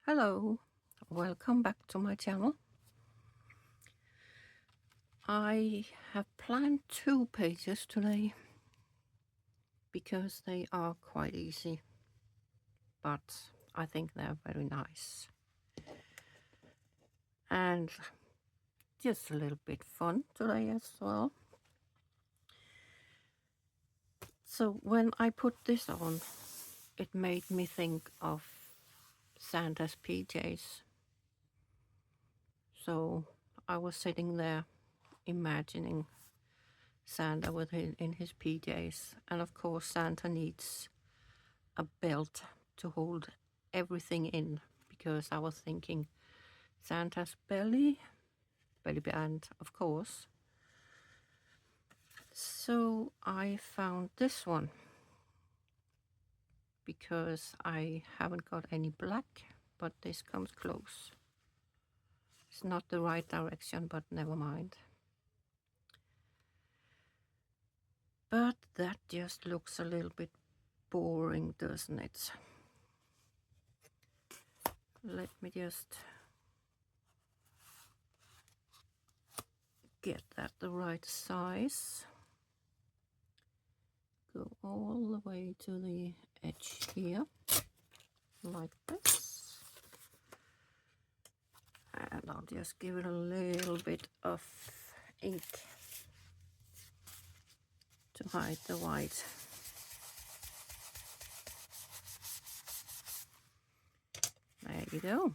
Hello, welcome back to my channel. I have planned 2 pages today because they are quite easy, but I think they're very nice and just a little bit fun today as well. So when I put this on, it made me think of Santa's PJs. So I was sitting there imagining Santa in his PJs, and of course Santa needs a belt to hold everything in, because I was thinking Santa's belly band, of course. So I found this one because I haven't got any black, but this comes close. It's not the right direction, but never mind. But that just looks a little bit boring, doesn't it? Let me just get that the right size. Go all the way to the edge here, like this. And I'll just give it a little bit of ink to hide the white. There you go.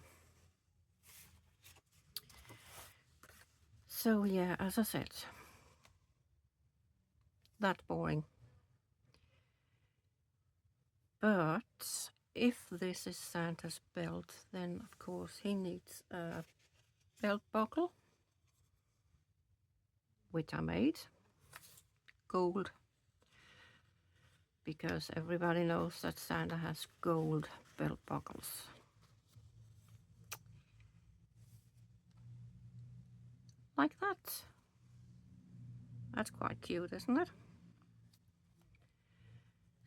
So yeah, as I said, that's boring. But if this is Santa's belt, then of course he needs a belt buckle, which I made gold, because everybody knows that Santa has gold belt buckles. Like that. That's quite cute, isn't it?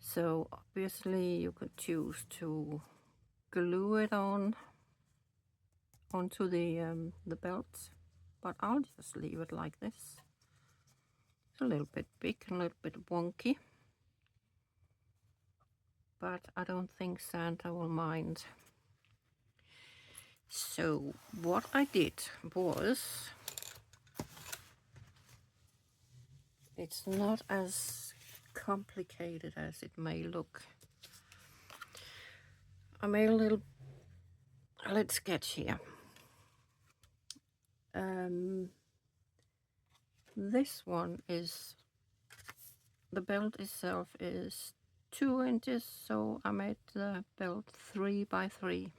So obviously you could choose to glue it onto the belt, but I'll just leave it like this. It's a little bit big and a little bit wonky, but I don't think Santa will mind. So what I did was, it's not as complicated as it may look. I made a little sketch here. This one is, the belt itself is 2 inches, so I made the belt 3 by 3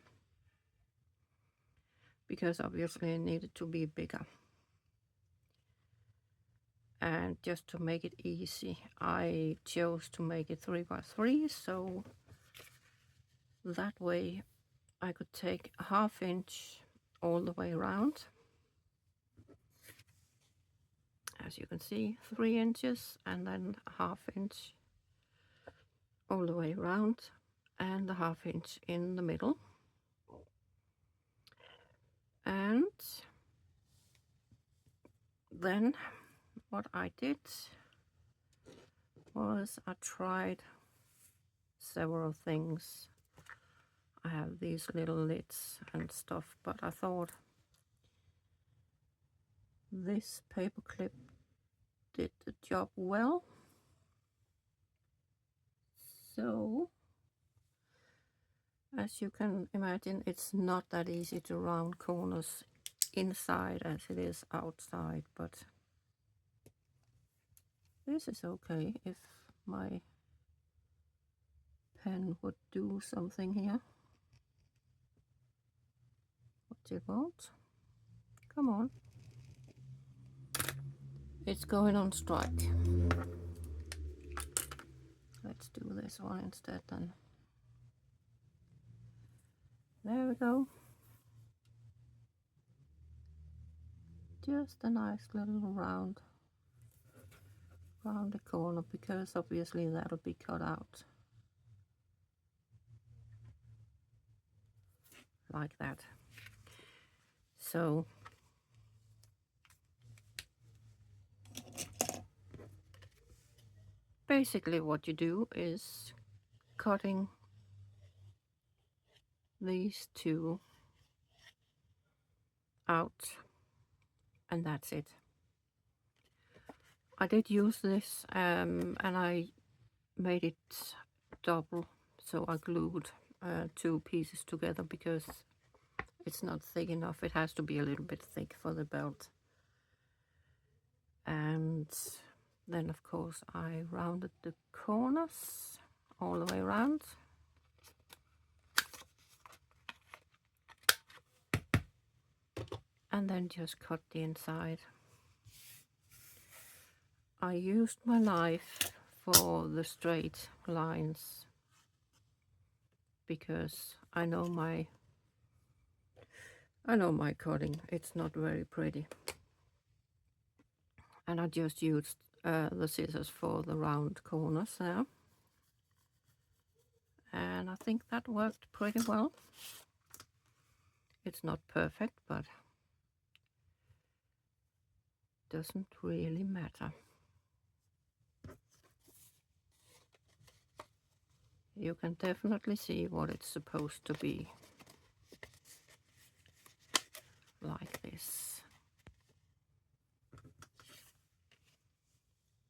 because obviously it needed to be bigger. And just to make it easy, I chose to make it 3 by 3, so that way I could take a 1/2 inch all the way around. As you can see, 3 inches, and then a 1/2 inch all the way around, and a 1/2 inch in the middle. And then what I did was I tried several things. I have these little lids and stuff, but I thought this paper clip did the job well. So as you can imagine, it's not that easy to round corners inside as it is outside, but this is okay if my pen would do something here. What do you want? Come on. It's going on strike. Let's do this one instead then. There we go. Just a nice little round the corner, because obviously that'll be cut out like that. So basically what you do is cutting these two out, and that's it. I did use this and I made it double, so I glued two pieces together because it's not thick enough. It has to be a little bit thick for the belt. And then of course I rounded the corners all the way around. And then just cut the inside. I used my knife for the straight lines because I know my cutting, it's not very pretty. And I just used the scissors for the round corners there. And I think that worked pretty well. It's not perfect, but doesn't really matter. You can definitely see what it's supposed to be. Like this.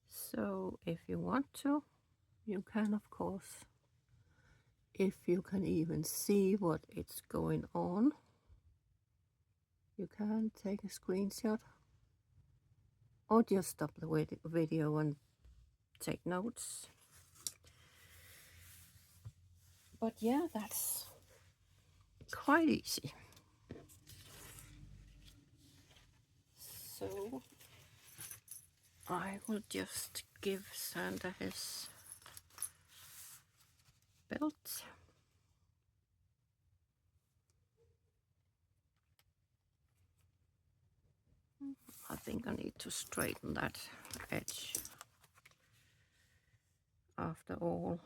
So if you want to, you can of course, if you can even see what it's going on, you can take a screenshot or just stop the video and take notes. But yeah, that's quite easy. So I will just give Santa his belt. I think I need to straighten that edge after all.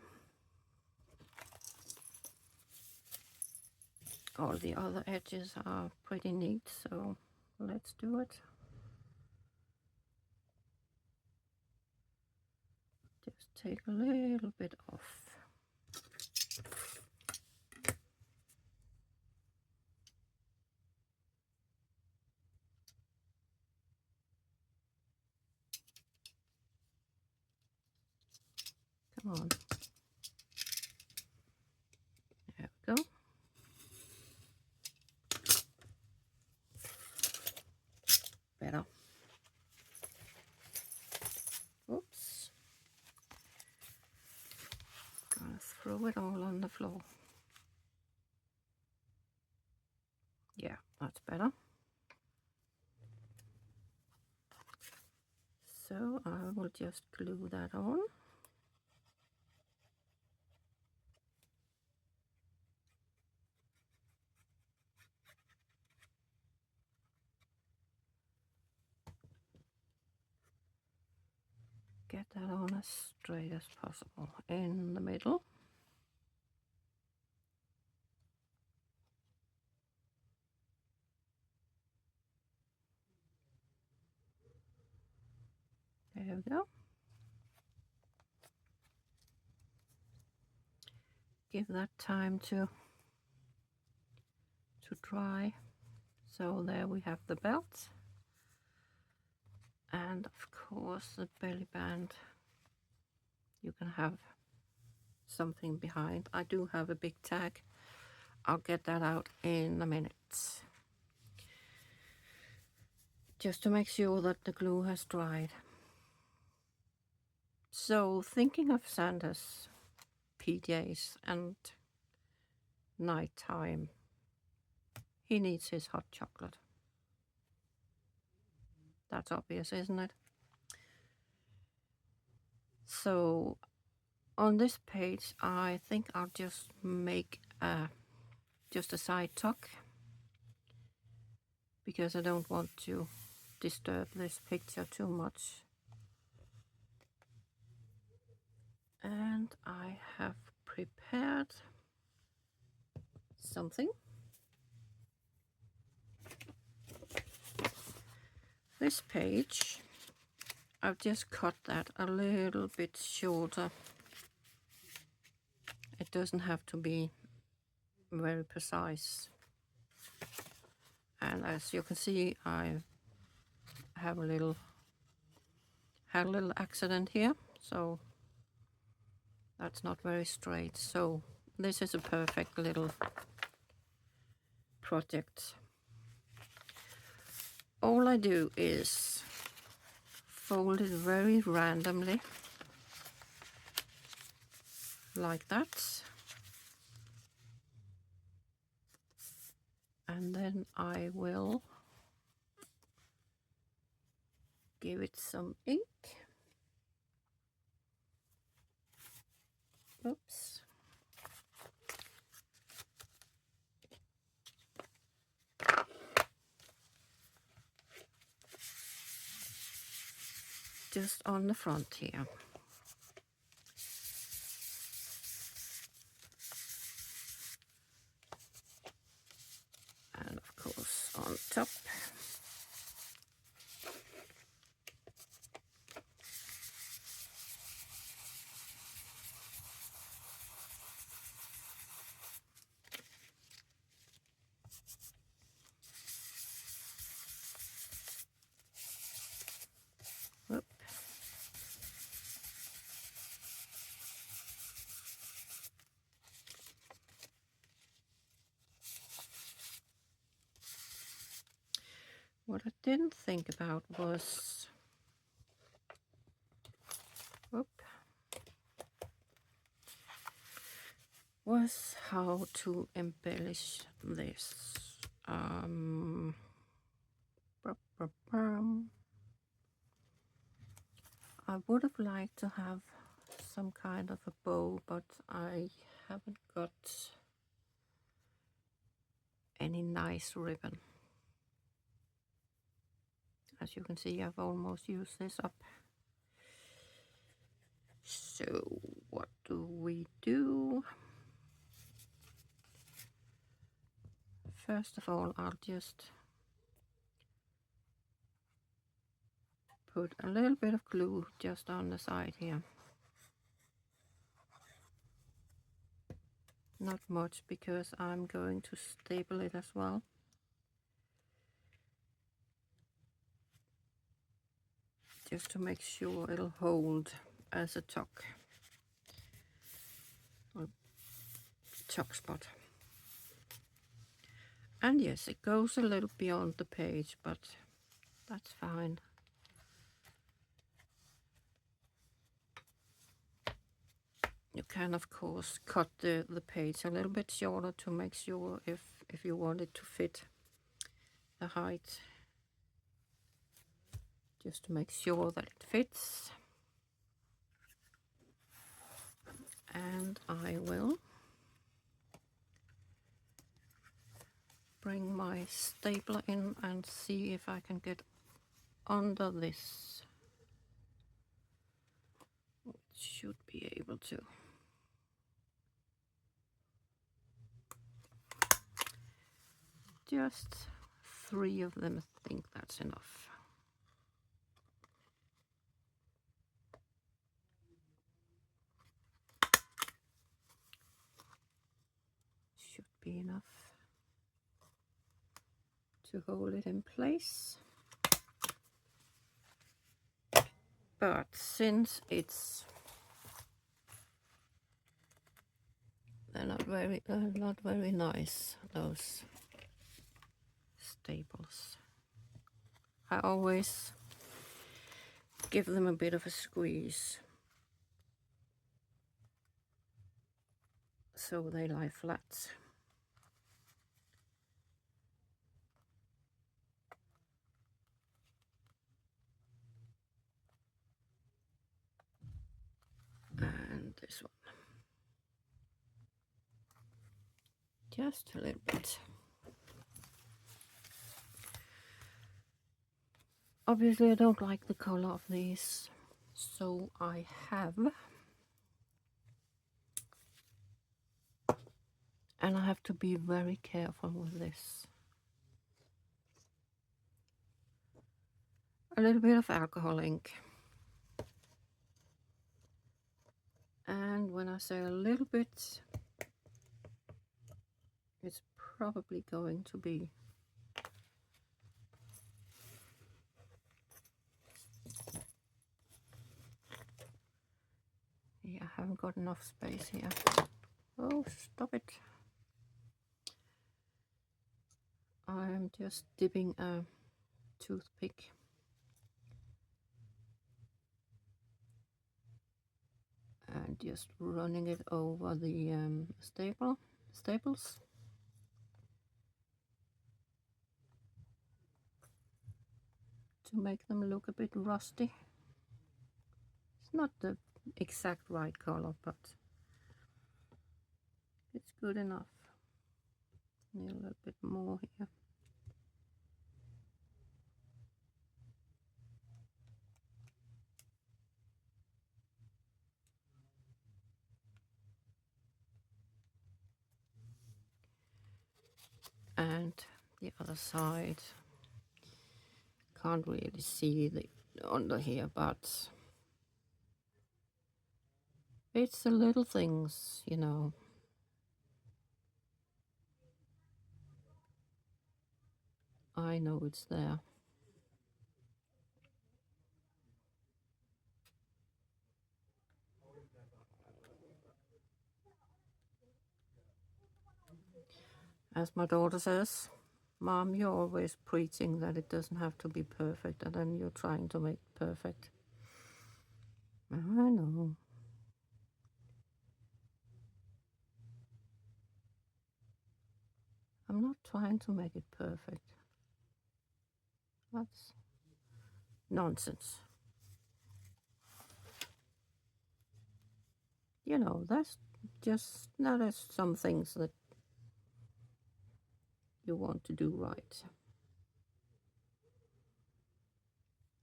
All the other edges are pretty neat, so let's do it. Just take a little bit off. Come on. There we go. Better. Oops. Gonna throw it all on the floor. Yeah, that's better. So I will just glue that on. Get that on as straight as possible in the middle. There we go. Give that time to dry. So there we have the belt. And of course the belly band. You can have something behind. I do have a big tag. I'll get that out in a minute. Just to make sure that the glue has dried. So thinking of Santa's PJs and nighttime, he needs his hot chocolate. That's obvious, isn't it? So on this page, I think I'll just make just a side tuck because I don't want to disturb this picture too much. And I have prepared something. This page, I've just cut that a little bit shorter. It doesn't have to be very precise. And as you can see, I have had a little accident here, so that's not very straight. So this is a perfect little project. All I do is fold it very randomly, like that. And then I will give it some ink. Oops. Just on the front here. And of course on top. Whoop. What I didn't think about was, whoop, was how to embellish this. I would have liked to have some kind of a bow, but I haven't got any nice ribbon. As you can see, I've almost used this up. So what do we do? First of all, I'll just put a little bit of glue just on the side here. Not much, because I'm going to staple it as well. Just to make sure it'll hold as a tuck. Or tuck spot. And yes, it goes a little beyond the page, but that's fine. You can of course cut the page a little bit shorter to make sure if you want it to fit the height. Just to make sure that it fits. And I will bring my stapler in and see if I can get under this. It should be able to. Just 3 of them, I think that's enough. Should be enough to hold it in place. But since they're not very nice, those staples, I always give them a bit of a squeeze so they lie flat. And this one. Just a little bit. Obviously I don't like the color of these, so I have, and I have to be very careful with this. a little bit of alcohol ink. And when I say a little bit, it's probably going to be I haven't got enough space here. Oh, stop it. I'm just dipping a toothpick and just running it over the staples. To make them look a bit rusty. It's not the exact right color, but it's good enough. Need a little bit more here. And the other side, can't really see the under here, but it's the little things, you know. I know it's there. As my daughter says, Mom, you're always preaching that it doesn't have to be perfect, and then you're trying to make it perfect. I know. I'm not trying to make it perfect. That's nonsense. You know, that's just, now there's some things that you want to do right.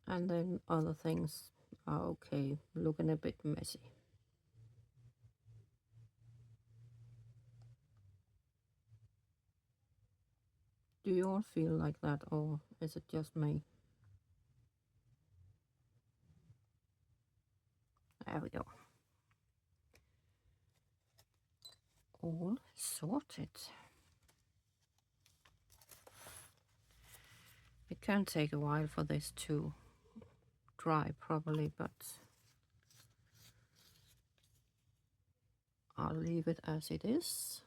And then other things are okay, looking a bit messy. Do you all feel like that, or is it just me? There we go. All sorted. It can take a while for this to dry properly, but I'll leave it as it is.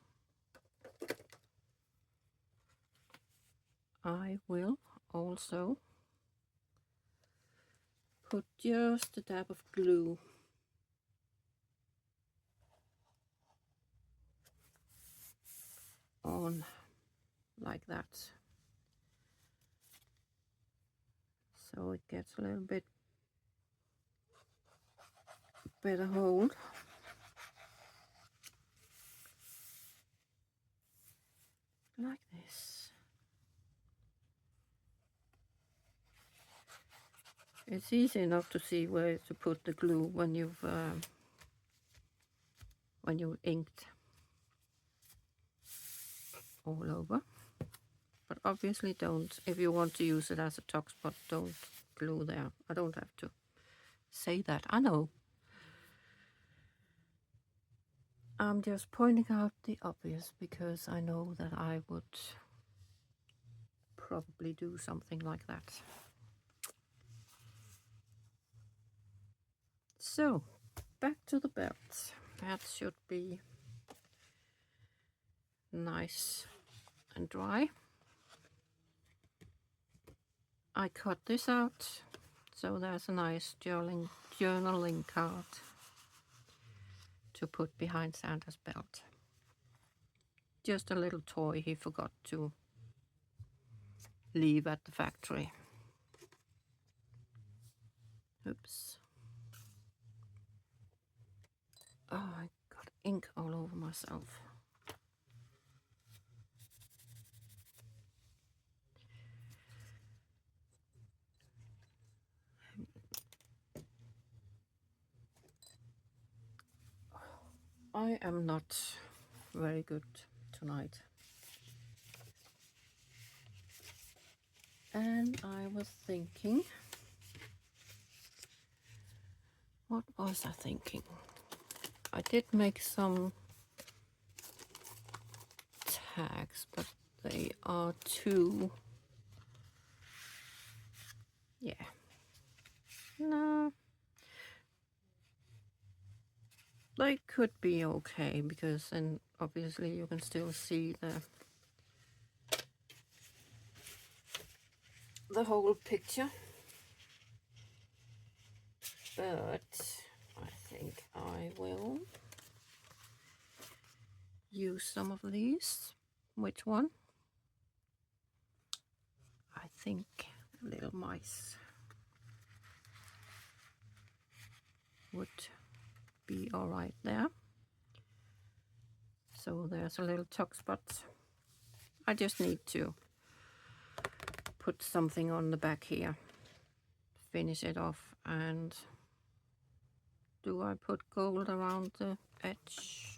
I will also put just a dab of glue on like that, so it gets a little bit better hold. Like this. It's easy enough to see where to put the glue when you've inked all over. But obviously don't, if you want to use it as a tuck spot, don't glue there. I don't have to say that, I know. I'm just pointing out the obvious because I know that I would probably do something like that. So, back to the belt. That should be nice and dry. I cut this out, so there's a nice journaling card to put behind Santa's belt. Just a little toy he forgot to leave at the factory. Oops. Oh, I got ink all over myself. I am not very good tonight. And I was thinking What was I thinking? I did make some tags, but they are too, yeah, no, they could be okay, because then obviously you can still see the whole picture. But I think I will use some of these. Which one? I think little mice would be all right there. So there's a little tuck spot. I just need to put something on the back here, finish it off. And do I put gold around the edge?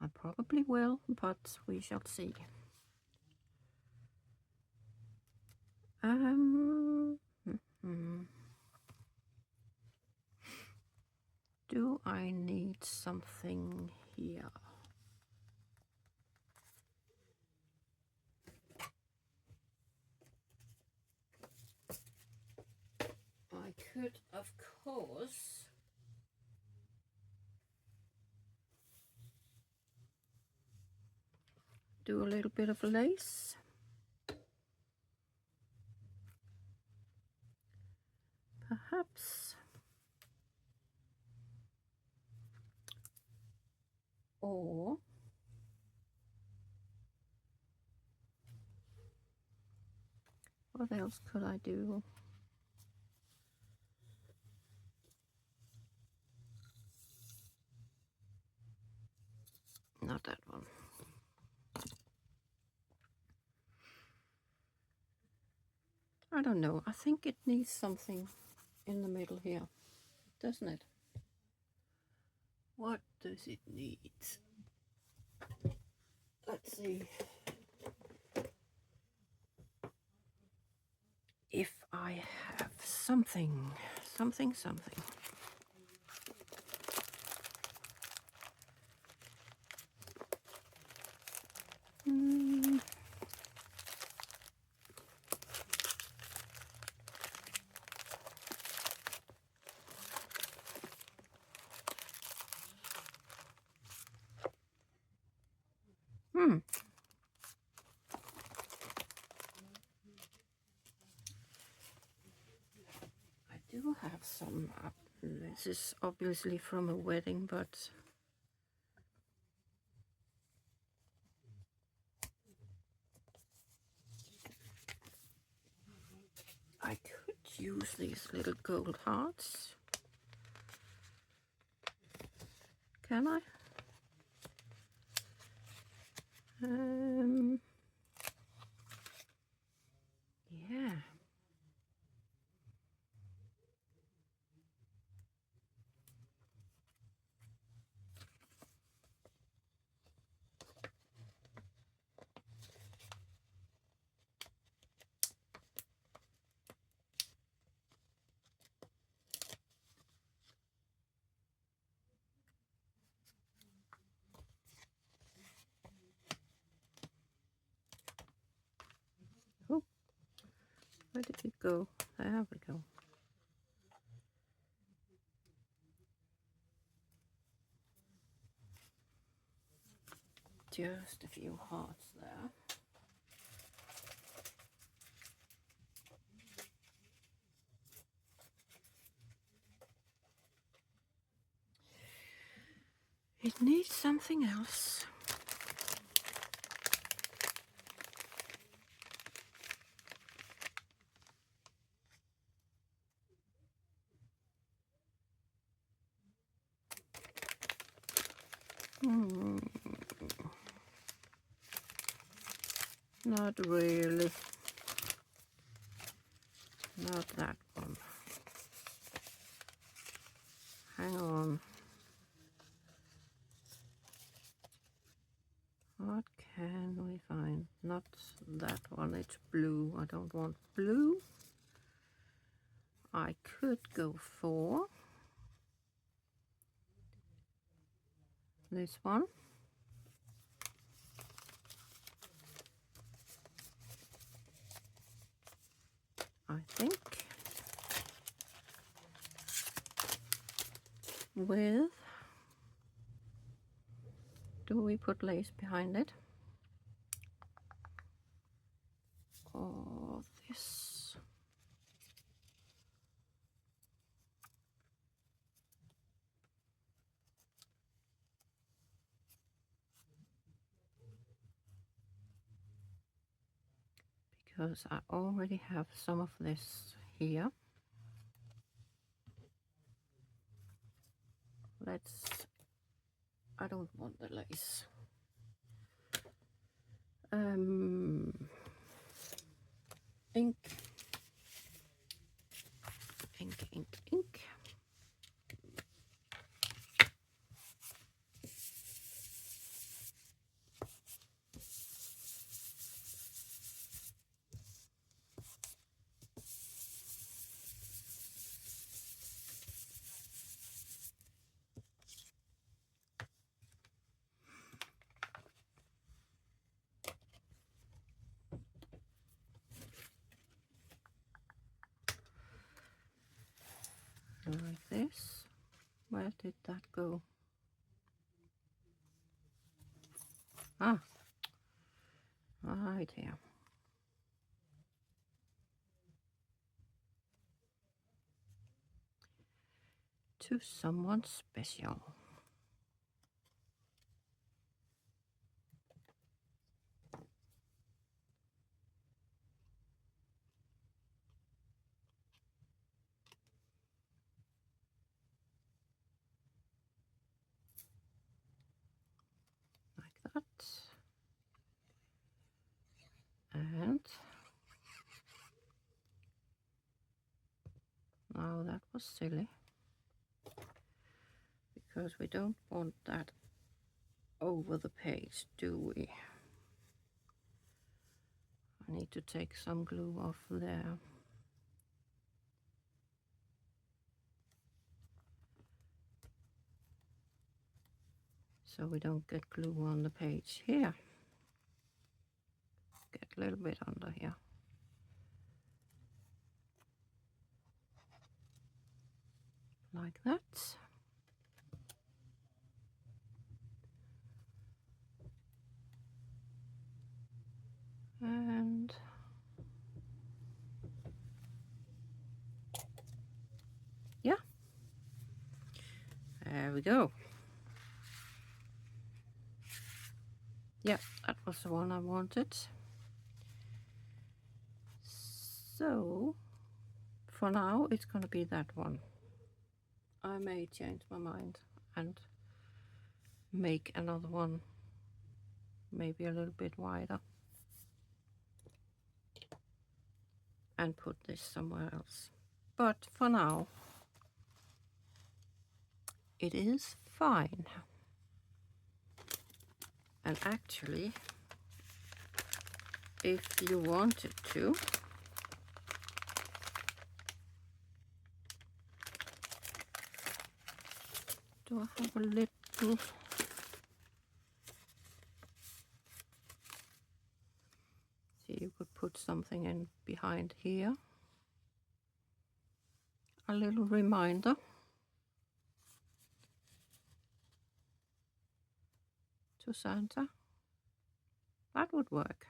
I probably will, but we shall see. Do I need something here? I could, of course, do a little bit of lace. Perhaps. Or what else could I do? Not that one. I don't know. I think it needs something in the middle here, doesn't it? What does it need? Let's see. If I have something. I do have some up. This is obviously from a wedding, but I could use these little gold hearts. Can I? Yeah. Oh, where did it go? There we go. Just a few hearts there. It needs something else. Not really. Not that one. Hang on. What can we find? Not that one, it's blue. I don't want blue. I could go for this one. I think with, do we put lace behind it? Or this? Because I already have some of this here. I don't want the lace. Ink. Like this. Where did that go? Ah, right here. To someone special. Like that. And now that was silly, because we don't want that over the page, do we? I need to take some glue off there. So we don't get glue on the page here. Get a little bit under here. Like that. And yeah, there we go. Yeah, that was the one I wanted. So for now it's going to be that one. I may change my mind and make another one, maybe a little bit wider, and put this somewhere else. But for now it is fine. And actually, if you wanted to, do I have a little, see, you could put something in behind here, a little reminder. To Santa. That would work.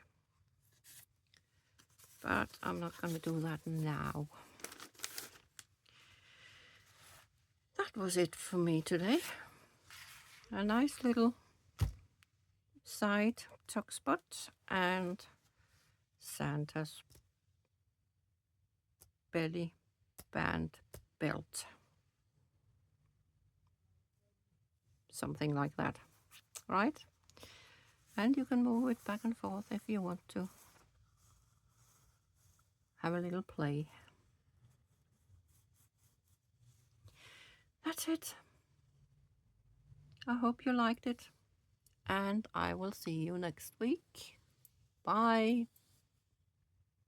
But I'm not going to do that now. That was it for me today. A nice little side tuck spot and Santa's belly band belt. Something like that, right? And you can move it back and forth if you want to have a little play. That's it. I hope you liked it, and I will see you next week. Bye.